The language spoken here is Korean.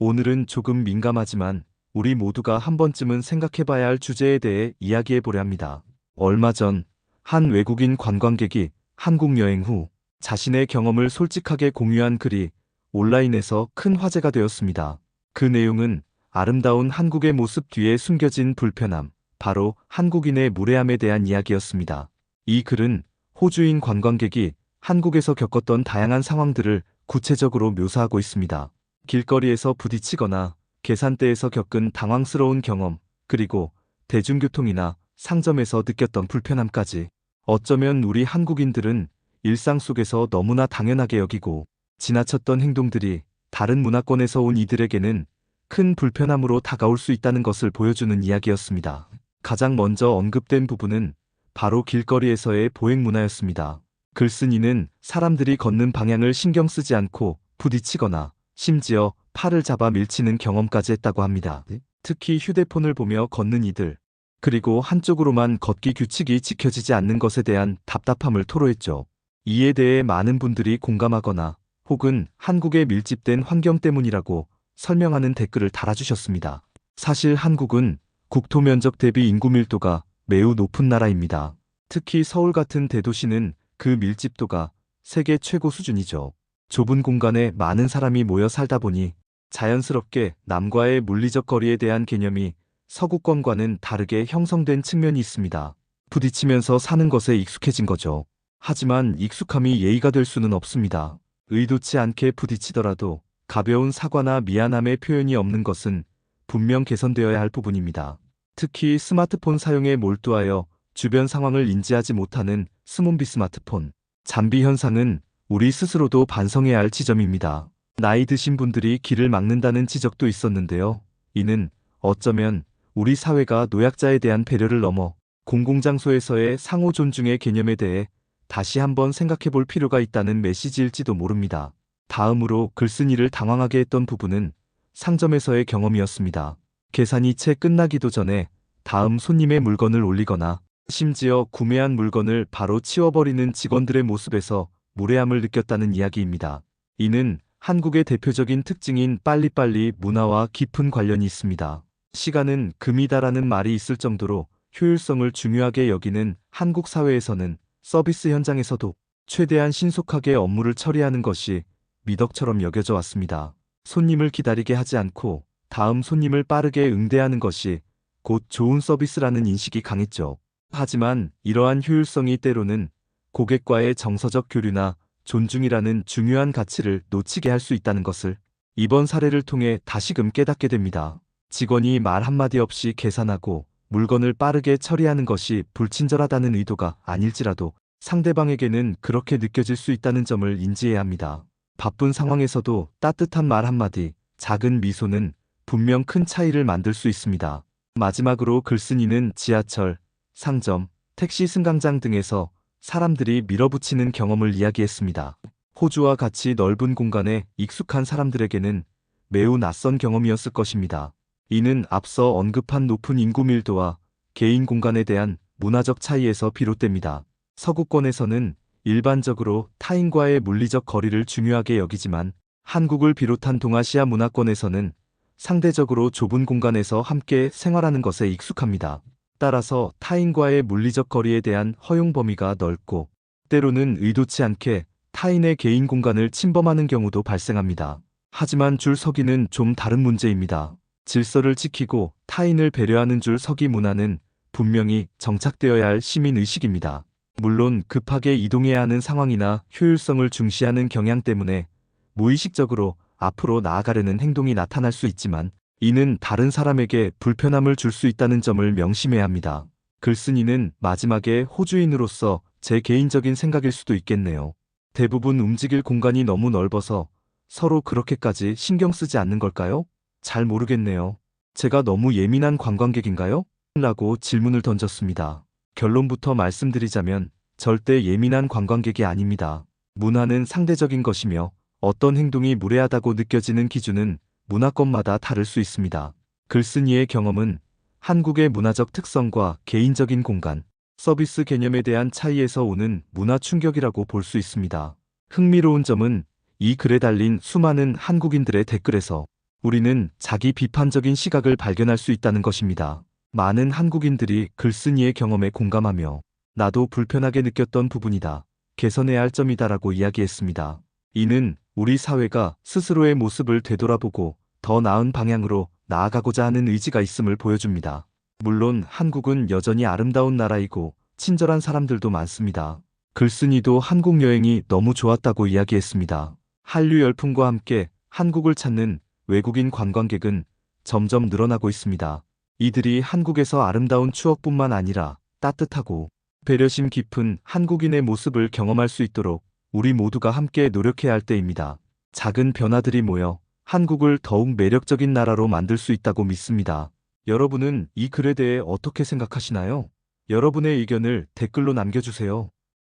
오늘은 조금 민감하지만 우리 모두가 한 번쯤은 생각해봐야 할 주제에 대해 이야기해보려 합니다. 얼마 전 한 외국인 관광객이 한국 여행 후 자신의 경험을 솔직하게 공유한 글이 온라인에서 큰 화제가 되었습니다. 그 내용은 아름다운 한국의 모습 뒤에 숨겨진 불편함, 바로 한국인의 무례함에 대한 이야기였습니다. 이 글은 호주인 관광객이 한국에서 겪었던 다양한 상황들을 구체적으로 묘사하고 있습니다. 길거리에서 부딪히거나 계산대에서 겪은 당황스러운 경험, 그리고 대중교통이나 상점에서 느꼈던 불편함까지 어쩌면 우리 한국인들은 일상 속에서 너무나 당연하게 여기고 지나쳤던 행동들이 다른 문화권에서 온 이들에게는 큰 불편함으로 다가올 수 있다는 것을 보여주는 이야기였습니다. 가장 먼저 언급된 부분은 바로 길거리에서의 보행 문화였습니다. 글쓴이는 사람들이 걷는 방향을 신경 쓰지 않고 부딪히거나 심지어 팔을 잡아 밀치는 경험까지 했다고 합니다. 특히 휴대폰을 보며 걷는 이들, 그리고 한쪽으로만 걷기 규칙이 지켜지지 않는 것에 대한 답답함을 토로했죠. 이에 대해 많은 분들이 공감하거나 혹은 한국의 밀집된 환경 때문이라고 설명하는 댓글을 달아주셨습니다. 사실 한국은 국토 면적 대비 인구 밀도가 매우 높은 나라입니다. 특히 서울 같은 대도시는 그 밀집도가 세계 최고 수준이죠. 좁은 공간에 많은 사람이 모여 살다 보니 자연스럽게 남과의 물리적 거리에 대한 개념이 서구권과는 다르게 형성된 측면이 있습니다. 부딪히면서 사는 것에 익숙해진 거죠. 하지만 익숙함이 예의가 될 수는 없습니다. 의도치 않게 부딪히더라도 가벼운 사과나 미안함의 표현이 없는 것은 분명 개선되어야 할 부분입니다. 특히 스마트폰 사용에 몰두하여 주변 상황을 인지하지 못하는 스몬비 스마트폰 잠비 현상은 우리 스스로도 반성해야 할 지점입니다. 나이 드신 분들이 길을 막는다는 지적도 있었는데요. 이는 어쩌면 우리 사회가 노약자에 대한 배려를 넘어 공공장소에서의 상호 존중의 개념에 대해 다시 한번 생각해 볼 필요가 있다는 메시지일지도 모릅니다. 다음으로 글쓴이를 당황하게 했던 부분은 상점에서의 경험이었습니다. 계산이 채 끝나기도 전에 다음 손님의 물건을 올리거나 심지어 구매한 물건을 바로 치워버리는 직원들의 모습에서 무례함을 느꼈다는 이야기입니다. 이는 한국의 대표적인 특징인 빨리빨리 문화와 깊은 관련이 있습니다. 시간은 금이다라는 말이 있을 정도로 효율성을 중요하게 여기는 한국 사회에서는 서비스 현장에서도 최대한 신속하게 업무를 처리하는 것이 미덕처럼 여겨져 왔습니다. 손님을 기다리게 하지 않고 다음 손님을 빠르게 응대하는 것이 곧 좋은 서비스라는 인식이 강했죠. 하지만 이러한 효율성이 때로는 고객과의 정서적 교류나 존중이라는 중요한 가치를 놓치게 할 수 있다는 것을 이번 사례를 통해 다시금 깨닫게 됩니다. 직원이 말 한마디 없이 계산하고 물건을 빠르게 처리하는 것이 불친절하다는 의도가 아닐지라도 상대방에게는 그렇게 느껴질 수 있다는 점을 인지해야 합니다. 바쁜 상황에서도 따뜻한 말 한마디, 작은 미소는 분명 큰 차이를 만들 수 있습니다. 마지막으로 글쓴이는 지하철, 상점, 택시 승강장 등에서 사람들이 밀어붙이는 경험을 이야기했습니다. 호주와 같이 넓은 공간에 익숙한 사람들에게는 매우 낯선 경험이었을 것입니다. 이는 앞서 언급한 높은 인구 밀도와 개인 공간에 대한 문화적 차이에서 비롯됩니다. 서구권에서는 일반적으로 타인과의 물리적 거리를 중요하게 여기지만 한국을 비롯한 동아시아 문화권에서는 상대적으로 좁은 공간에서 함께 생활하는 것에 익숙합니다. 따라서 타인과의 물리적 거리에 대한 허용 범위가 넓고 때로는 의도치 않게 타인의 개인 공간을 침범하는 경우도 발생합니다. 하지만 줄 서기는 좀 다른 문제입니다. 질서를 지키고 타인을 배려하는 줄 서기 문화는 분명히 정착되어야 할 시민의식입니다. 물론 급하게 이동해야 하는 상황이나 효율성을 중시하는 경향 때문에 무의식적으로 앞으로 나아가려는 행동이 나타날 수 있지만 이는 다른 사람에게 불편함을 줄 수 있다는 점을 명심해야 합니다. 글쓴이는 마지막에 호주인으로서 제 개인적인 생각일 수도 있겠네요. 대부분 움직일 공간이 너무 넓어서 서로 그렇게까지 신경 쓰지 않는 걸까요? 잘 모르겠네요. 제가 너무 예민한 관광객인가요? 라고 질문을 던졌습니다. 결론부터 말씀드리자면 절대 예민한 관광객이 아닙니다. 문화는 상대적인 것이며 어떤 행동이 무례하다고 느껴지는 기준은 문화권마다 다를 수 있습니다. 글쓴이의 경험은 한국의 문화적 특성과 개인적인 공간, 서비스 개념에 대한 차이에서 오는 문화 충격이라고 볼 수 있습니다. 흥미로운 점은 이 글에 달린 수많은 한국인들의 댓글에서 우리는 자기 비판적인 시각을 발견할 수 있다는 것입니다. 많은 한국인들이 글쓴이의 경험에 공감하며 나도 불편하게 느꼈던 부분이다, 개선해야 할 점이다라고 이야기했습니다. 이는 우리 사회가 스스로의 모습을 되돌아보고 더 나은 방향으로 나아가고자 하는 의지가 있음을 보여줍니다. 물론 한국은 여전히 아름다운 나라이고 친절한 사람들도 많습니다. 글쓴이도 한국 여행이 너무 좋았다고 이야기했습니다. 한류 열풍과 함께 한국을 찾는 외국인 관광객은 점점 늘어나고 있습니다. 이들이 한국에서 아름다운 추억뿐만 아니라 따뜻하고 배려심 깊은 한국인의 모습을 경험할 수 있도록 우리 모두가 함께 노력해야 할 때입니다. 작은 변화들이 모여 한국을 더욱 매력적인 나라로 만들 수 있다고 믿습니다. 여러분은 이 글에 대해 어떻게 생각하시나요? 여러분의 의견을 댓글로 남겨주세요.